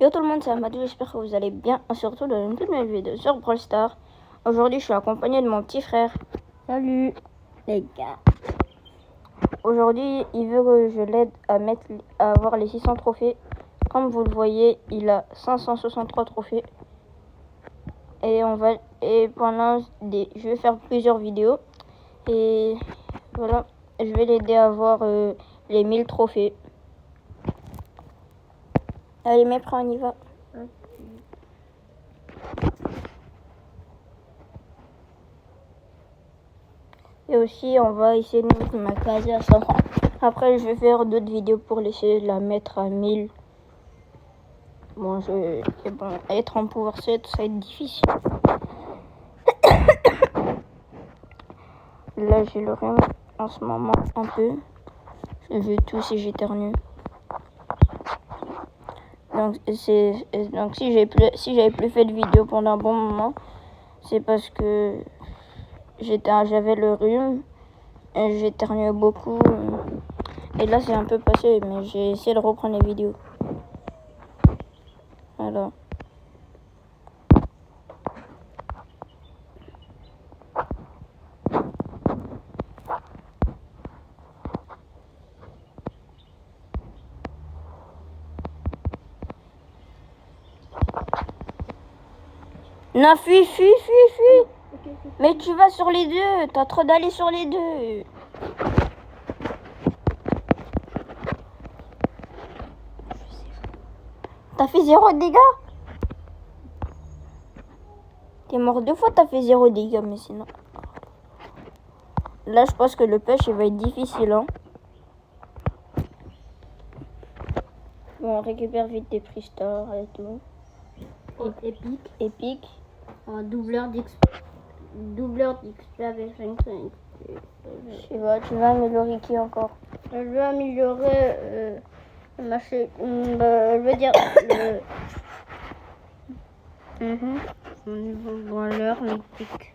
Yo tout le monde, c'est Amadou, j'espère que vous allez bien. On se retrouve dans une toute nouvelle vidéo sur Brawl Stars. Aujourd'hui, je suis accompagné de mon petit frère. Salut les gars. Aujourd'hui, il veut que je l'aide à avoir les 600 trophées. Comme vous le voyez, il a 563 trophées. Et je vais faire plusieurs vidéos. Et voilà, je vais l'aider à avoir les 1000 trophées. Allez, mes frères, on y va. Et aussi, on va essayer de mettre ma case à 100. Après, je vais faire d'autres vidéos pour essayer de la mettre à 1000. Bon, être en pouvoir 7, ça va être difficile. Là, j'ai le rhume en ce moment, un peu. Je tousse et j'éternue. Donc, si j'avais plus fait de vidéos pendant un bon moment, c'est parce que j'avais le rhume. J'éternuais beaucoup. Et là, c'est un peu passé, mais j'ai essayé de reprendre les vidéos. Voilà. Non, fuis. Okay. Mais tu vas sur les deux. T'as trop d'aller sur les deux. T'as fait 0 dégâts. T'es mort 2 fois, t'as fait 0 dégâts, mais sinon... Là, je pense que le pêche, il va être difficile, hein. Bon, on récupère vite des prix stars et tout. Épique. Doubleur d'XP avec 5. Tu vas améliorer qui encore? Je vais améliorer je veux dire au niveau branleur mythique.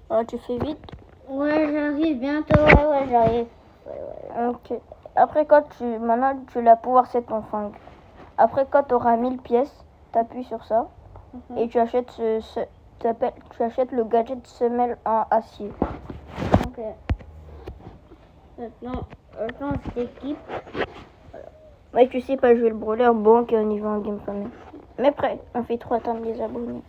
Oh, tu fais vite? Ouais, j'arrive bientôt. Ouais, j'arrive. Ouais. Ok. Après, maintenant, tu l'as pouvoir 7 ton 5. Après, quand tu auras 1000 pièces, tu appuies sur ça et tu achètes tu achètes le gadget semelle en acier. Ok. Maintenant je t'équipe. Voilà. Ouais, tu sais pas jouer le brawler, bon, ok, on y va en game quand même. Mais prêt, on fait trop attendre les abonnés.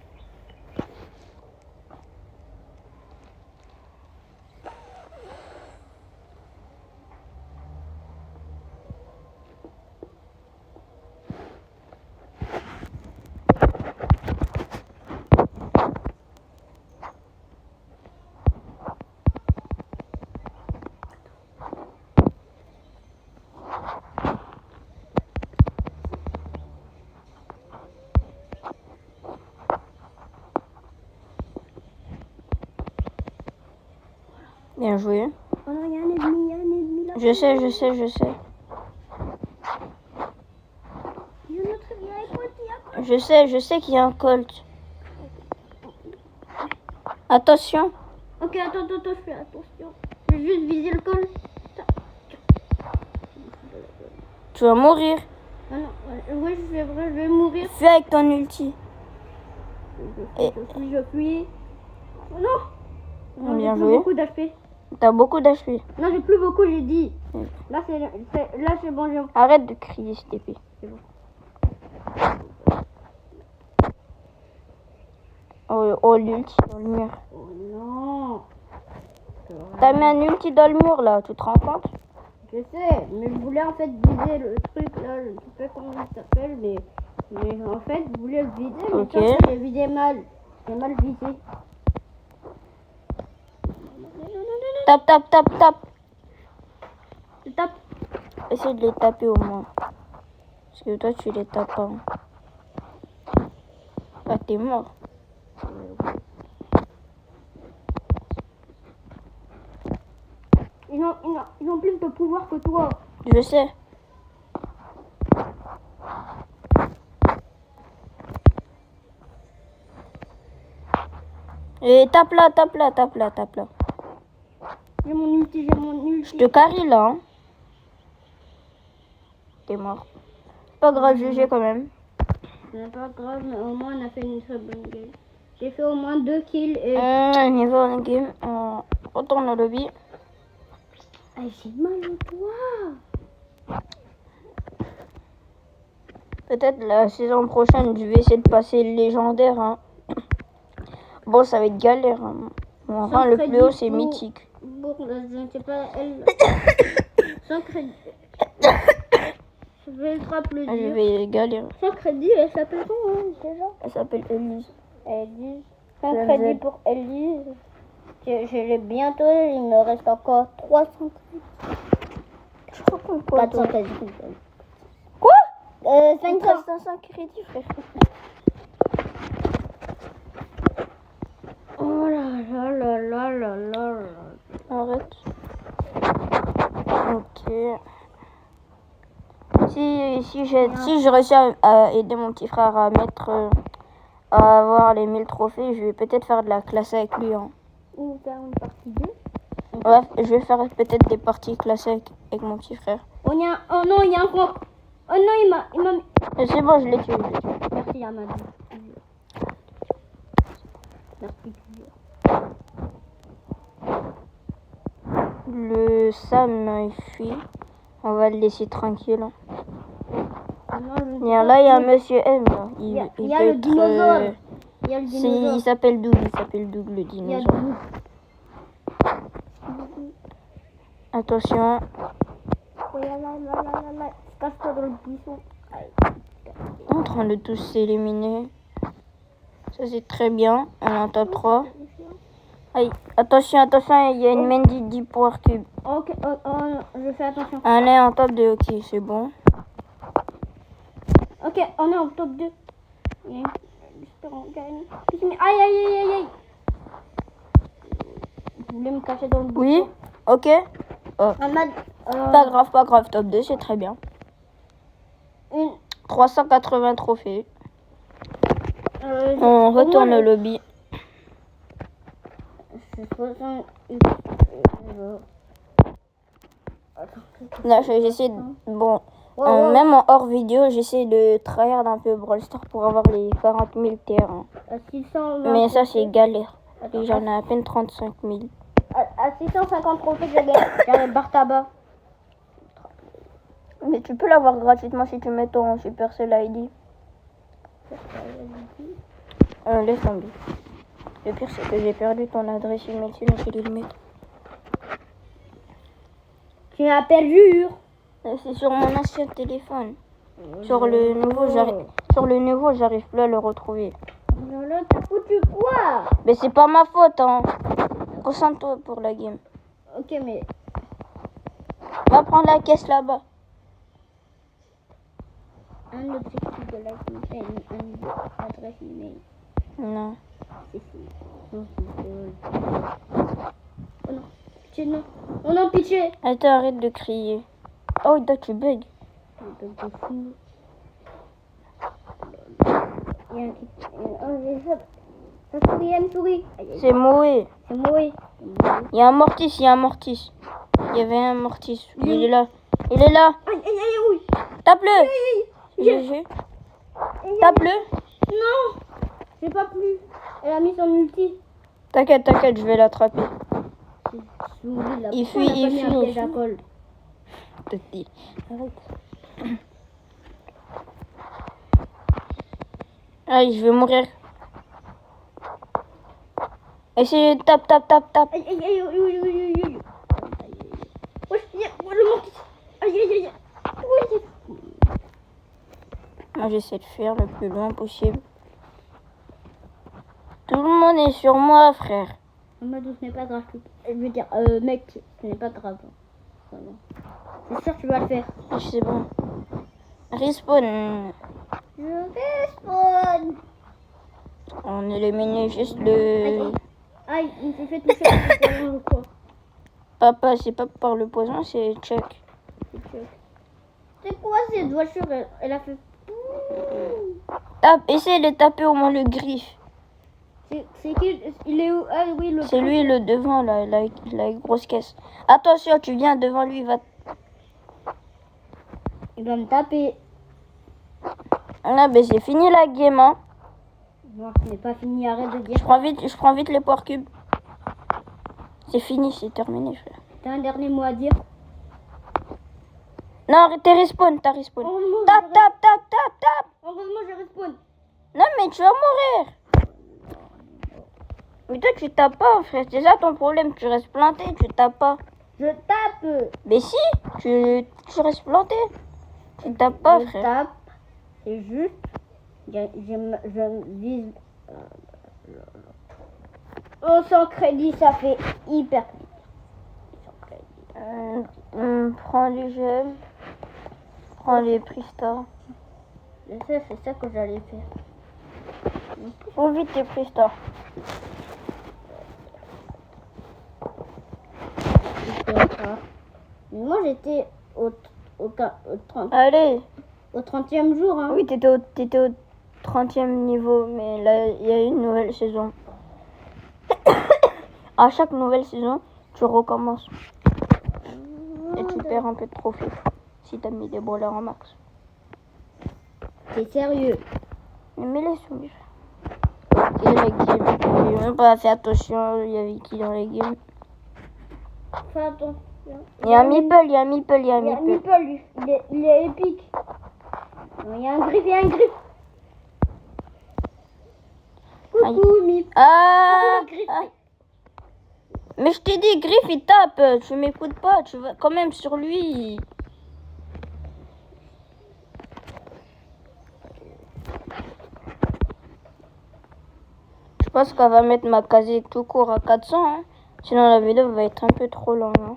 Bien joué. Oh non, il y a un ennemi là. Je sais. Il y a un autre, il y a un Colt. Je sais qu'il y a un Colt. Attention. Ok, attends, je fais attention. Je vais juste viser le Colt. Tu vas mourir. Ah non, ouais, je vais mourir. Fais avec ton ulti. Je fuis. Oh non, bien j'ai joué. beaucoup d'HP. T'as beaucoup d'HP. Non, j'ai plus beaucoup, j'ai dit. Là, c'est bon, j'ai... Arrête de crier, s'il te plaît. C'est bon. Oh, l'ulti dans le mur. Oh non. T'as mis un ulti dans le mur, là. Tu te rends compte? Je sais, mais je voulais en fait viser le truc, là. Je sais pas comment il s'appelle, mais en fait, je voulais le viser, mais Ok. j'ai visé mal. J'ai mal visé. Tape. Je tape. Essaye de les taper au moins. Parce que toi, tu les tapes pas. Ah, t'es mort. Ils ont plus de pouvoir que toi. Je sais. Et tape là. J'ai mon ulti. Je te carry là. Hein. T'es mort. pas grave, GG quand même. Ce n'est pas grave, mais au moins on a fait une très bonne game. J'ai fait au moins 2 kills et... Niveau en game, on retourne au lobby. Ah, j'ai mal au doigt. Peut-être la saison prochaine, je vais essayer de passer légendaire. Hein. Bon, ça va être galère. Hein. Bon, enfin, le plus haut, c'est mythique. Bon, je ne sais pas, elle... Sans crédit... Je vais le rappeler. Je vais galérer. Sans crédit, elle s'appelle comment déjà? Elle s'appelle Elise. Elise. Sans crédit pour Elise. Je l'ai bientôt, il me reste encore 300 crédits. Je raconte quoi 400 crédits. Quoi 500 crédits, frère. Oh là là là là là là. Arrête. Ok. Si je réussis à aider mon petit frère à à avoir les 1000 trophées, je vais peut-être faire de la classe avec lui. Hein. Ou faire une partie 2. Ouais, je vais faire peut-être des parties classées avec mon petit frère. Oh non, il y a un franc. Oh non, il m'a... C'est bon, je l'ai tué. Merci, Amadou. Merci toujours. Le Sam, il fuit. On va le laisser tranquille. Hein. Là, il y a un monsieur M. Là. Il y a le dinosaure. Il y a le dinosaure. Il s'appelle Doug. Il s'appelle Doug, le dinosaure. Attention. Cache-toi dans le buisson. En train de tous s'éliminer. Ça, c'est très bien. On est en top 3. Aïe, attention, il y a une Mendy 10 Power Cube. Ok, je fais attention. On est en top 2, ok, c'est bon. Ok, on est en top 2. J'espère qu'on gagne. Aïe. Je voulais me cacher dans le buisson. Oui, ok. Oh. Pas grave, top 2, c'est très bien. 380 trophées. On retourne au lobby. Là, j'essaie de... Bon, même en hors vidéo, j'essaie de tryhard un peu Brawl Stars pour avoir les 40 000 terrains. Mais ça, c'est galère. Et j'en ai à peine 35 000. À 650 trophées, j'ai Bartaba. Mais tu peux l'avoir gratuitement si tu mets ton Supercell ID. Laisse tomber. Le pire, c'est que j'ai perdu ton adresse email, sinon je vais le mettre. Tu m'as perdu. C'est sur mon ancien téléphone. Sur le nouveau, j'arrive plus à le retrouver. Non, là, t'as foutu quoi? Mais c'est pas ma faute, hein. Concentre-toi pour la game. Ok, mais... Va prendre la caisse là-bas. Un objectif de la game, une adresse email. Non. Oh non, pitié, non. Oh non, pitié. Attends, arrête de crier. Oh, là, tu bugs. Il y a une souris. C'est Moé. C'est Moé. Il y a un mortis, Il y avait un mortis. Il est là. Oui. Tape-le. GG. Tape-le. Non. J'ai pas plu. Elle a mis son ulti. T'inquiète, je vais l'attraper. Il fuit. Arrête. Allez, je vais mourir. Essaye, tape. Aïe. Le mortis. Aïe. Oui. Moi, j'essaie de faire le plus loin possible. Tout le monde est sur moi, frère. Amadou, ce n'est pas grave. Je veux dire, mec, ce n'est pas grave. C'est sûr que tu vas le faire. C'est bon. Respawn. Je respawn. On élimine juste le... Aïe, il s'est fait toucher par le poison ou quoi? Papa, c'est pas par le poison, c'est Chuck. C'est quoi cette voiture? Elle a fait... Tape, essaye de taper au moins le griffe. C'est qui? Il est où? Ah oui, le... C'est lui le devant, là, la grosse caisse. Attention, tu viens devant lui, Il va me taper. Ah, ben c'est fini la game, hein. Non, ce n'est pas fini, arrête de dire. Je prends vite les poires cubes. C'est fini, c'est terminé, frère. T'as un dernier mot à dire? Non, t'es respawn, t'as respawn. Heureusement, Tape. heureusement, je respawn. Non, mais tu vas mourir. Mais toi, tu tapes pas, frère. C'est ça ton problème. Tu restes planté, tu tapes pas. Je tape. Mais si, tu restes planté. Tu tapes pas, Je frère. tape. C'est juste. Je vise. Oh, sans crédit, ça fait hyper vite. Sans crédit. Prends les gemmes. Prends les Pristar. C'est ça que j'allais faire. Faut vite les Pristar. Mais moi, j'étais au 30. Allez. Au 30e jour, hein. Oui, t'étais au 30e niveau, mais là, il y a une nouvelle saison. À chaque nouvelle saison, tu recommences. Et tu perds un peu de trophées. Si t'as mis des brawlers en max. T'es sérieux? Mais mets-les sur lui. Ok, la game. J'ai même pas fait attention, il y avait qui dans les games. Fais attention. Il y a un meeple. Il y a un Meeple, il est épique. Non, il y a un griffe, Coucou, Meeple. Ah, Griffe. ah. Mais je t'ai dit, Griff, il tape. Tu m'écoutes pas. Tu vas quand même sur lui. Je pense qu'elle va mettre ma casier tout court à 400. Hein. Sinon, la vidéo va être un peu trop longue. Hein.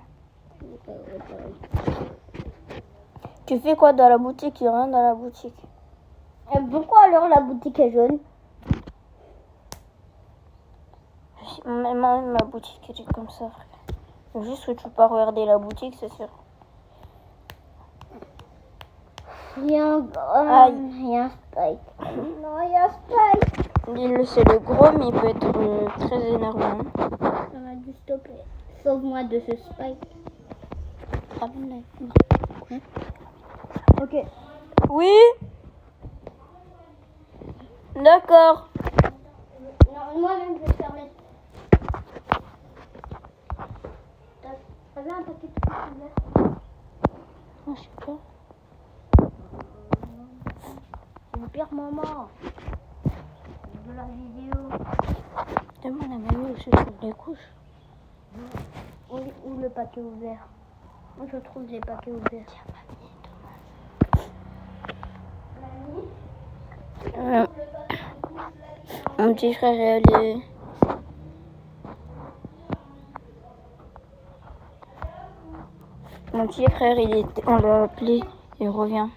Tu fais quoi dans la boutique? Il y a rien dans la boutique. Et pourquoi alors la boutique est jaune? Ma boutique elle est comme ça, frère. Juste que tu peux pas regarder la boutique, c'est sûr. Il y a un Spike. Non, il y a un Spike. C'est le gros, mais il peut être très énervant. Ça m'a dû stopper. Sauve-moi de ce Spike. Ok. Oui. D'accord. Non, moi-même, je vais fermer. T'avais un paquet de fruits verts? Je sais pas. C'est le pire moment de la vidéo. Demande à mamie où se trouvent les couches. Où le paquet ouvert? Moi, je trouve les paquets ouverts. Mon petit frère est allé. Mon petit frère, on l'a appelé, il revient.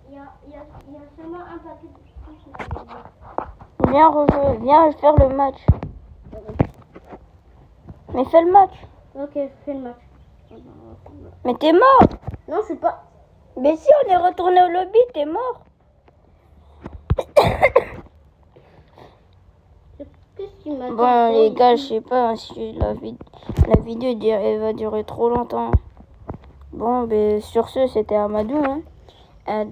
Il y a seulement un paquet de fruits. Viens rejouer, viens faire le match. Mais fais le match. Ok, je fais le match. Mais t'es mort. Non, je suis pas. Mais si on est retourné au lobby, t'es mort. Qu'est-ce qui m'a Bon les gars, je sais pas hein, si la vidéo elle va durer trop longtemps. Bon, ben sur ce, c'était Amadou. Hein.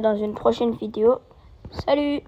Dans une prochaine vidéo. Salut.